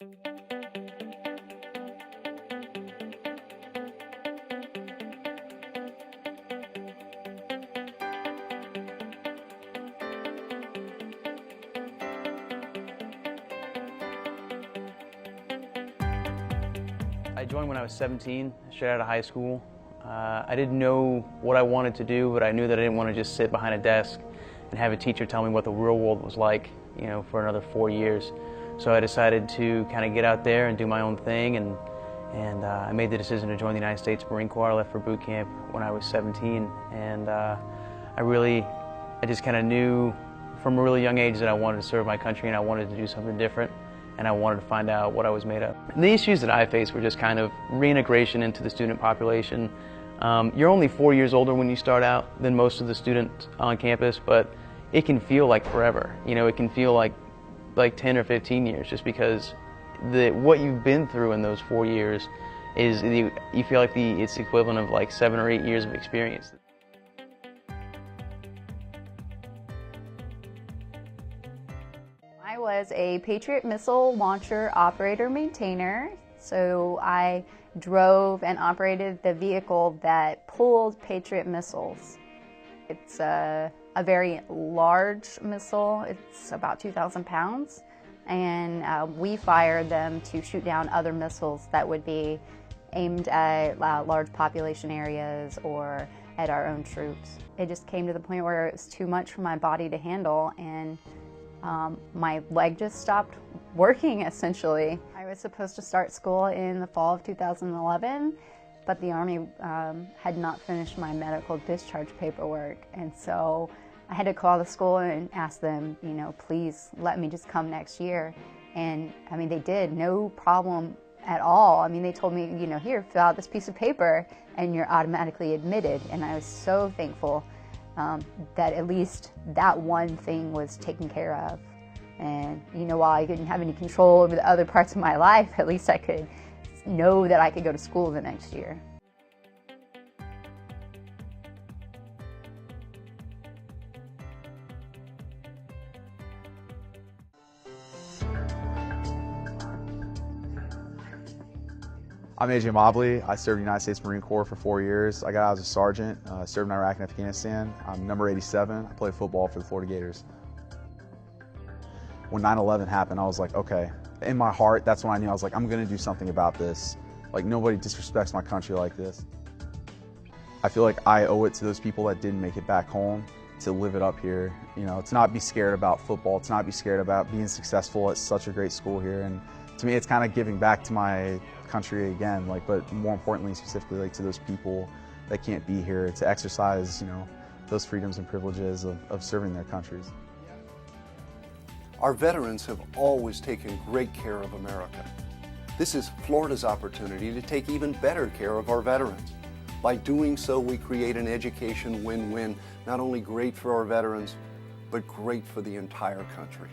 I joined when I was 17, straight out of high school. I didn't know what I wanted to do, but I knew that I didn't want to just sit behind a desk and have a teacher tell me what the real world was like, for another 4 years. So I decided to kind of get out there and do my own thing, and I made the decision to join the United States Marine Corps. I left for boot camp when I was 17, and I just kind of knew from a really young age that I wanted to serve my country and I wanted to do something different. And I wanted to find out what I was made of. And the issues that I faced were just kind of reintegration into the student population. You're only 4 years older when you start out than most of the students on campus, but it can feel like forever. It can feel like 10 or 15 years, just because what you've been through in those 4 years is, you feel like it's the equivalent of like 7 or 8 years of experience. I was a Patriot missile launcher operator maintainer, so I drove and operated the vehicle that pulled Patriot missiles. It's a very large missile. It's about 2,000 pounds, and we fired them to shoot down other missiles that would be aimed at large population areas or at our own troops. It just came to the point where it was too much for my body to handle, and my leg just stopped working, essentially. I was supposed to start school in the fall of 2011, but the Army had not finished my medical discharge paperwork, and so I had to call the school and ask them, please let me just come next year. And I mean, they did, no problem at all. I mean, they told me, here, fill out this piece of paper and you're automatically admitted. And I was so thankful that at least that one thing was taken care of. And while I didn't have any control over the other parts of my life, at least I could know that I could go to school the next year. I'm AJ Mobley. I served in the United States Marine Corps for 4 years. I got out as a sergeant, served in Iraq and Afghanistan. I'm number 87. I play football for the Florida Gators. When 9/11 happened, I was like, okay. In my heart, that's when I knew, I was like, I'm gonna do something about this. Like, nobody disrespects my country like this. I feel like I owe it to those people that didn't make it back home to live it up here. To not be scared about football, to not be scared about being successful at such a great school here. And to me, it's kind of giving back to my country again, but more importantly, specifically, to those people that can't be here, to exercise, those freedoms and privileges of serving their countries. Our veterans have always taken great care of America. This is Florida's opportunity to take even better care of our veterans. By doing so, we create an education win-win, not only great for our veterans, but great for the entire country.